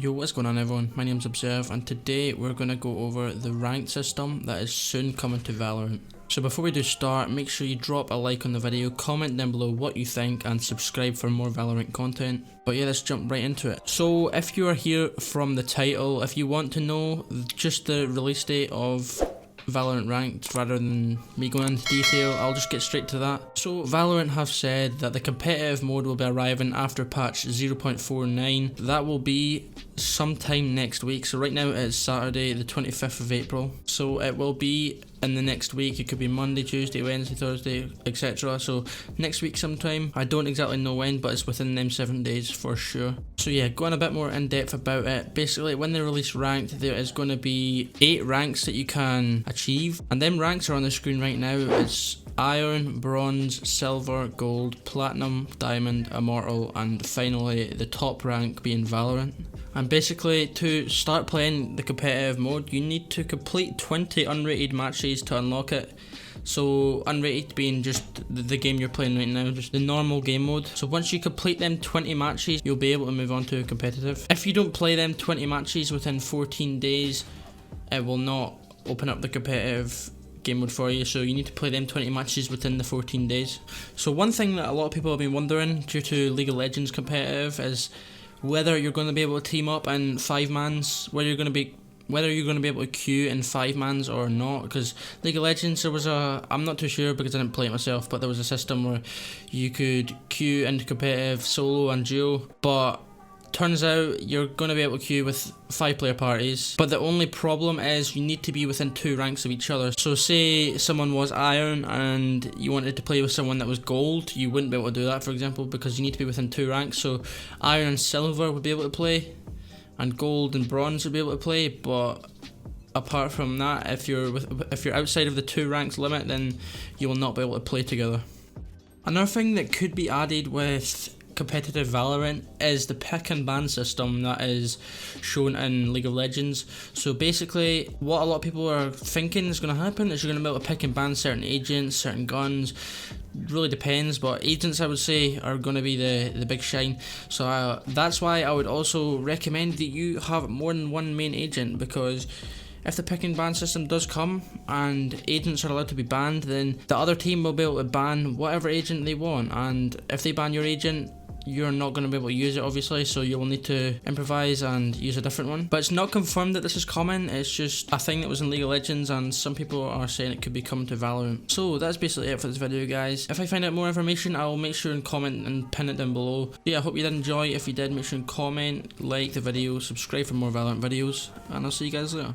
Yo, what's going on everyone? My name's Obzherve and today we're going to go over the ranked system that is soon coming to Valorant. So before we do start, make sure you drop a like on the video, comment down below what you think and subscribe for more Valorant content. But yeah, let's jump right into it. So if you are here from the title, if you want to know just the release date of Valorant Ranked rather than me going into detail, I'll just get straight to that. So Valorant have said that the competitive mode will be arriving after patch 0.49. That will be sometime next week. So right now it's Saturday the 25th of April. So it will be in the next week. It could be Monday, Tuesday, Wednesday, Thursday, etc. So next week sometime. I don't exactly know when, but it's within them 7 days for sure. So yeah, going a bit more in depth about it. Basically, when they release ranked, there is going to be 8 ranks that you can achieve, and them ranks are on the screen right now. It's Iron, Bronze, Silver, Gold, Platinum, Diamond, Immortal, and finally the top rank being Valorant. And basically, to start playing the competitive mode, you need to complete 20 unrated matches to unlock it. So unrated being just the game you're playing right now, just the normal game mode. So once you complete them 20 matches, you'll be able to move on to competitive. If you don't play them 20 matches within 14 days, it will not open up the competitive game mode for you, so you need to play them 20 matches within the 14 days. So one thing that a lot of people have been wondering due to League of Legends competitive is whether you're going to be able to team up in 5-mans, whether you're going to be able to queue in 5-mans or not, because League of Legends, there was I'm not too sure because I didn't play it myself, but there was a system where you could queue into competitive solo and duo, but turns out you're going to be able to queue with 5-player parties, but the only problem is you need to be within 2 ranks of each other. So say someone was Iron and you wanted to play with someone that was Gold, you wouldn't be able to do that, for example, because you need to be within 2 ranks. So Iron and Silver would be able to play, and Gold and Bronze would be able to play, but apart from that, if you're outside of the 2 ranks limit, then you will not be able to play together. Another thing that could be added with competitive Valorant is the pick and ban system that is shown in League of Legends. So basically what a lot of people are thinking is going to happen is you're going to be able to pick and ban certain agents, certain guns. Really depends, but agents I would say are going to be the big shine. So that's why I would also recommend that you have more than one main agent, because if the pick and ban system does come and agents are allowed to be banned, then the other team will be able to ban whatever agent they want, and if they ban your agent, you're not going to be able to use it obviously, so you will need to improvise and use a different one. But it's not confirmed that this is coming, it's just a thing that was in League of Legends and some people are saying it could be coming to Valorant. So that's basically it for this video, guys. If I find out more information, I'll make sure and comment and pin it down below. Yeah, I hope you did enjoy. If you did, make sure and comment, like the video, subscribe for more Valorant videos, and I'll see you guys later.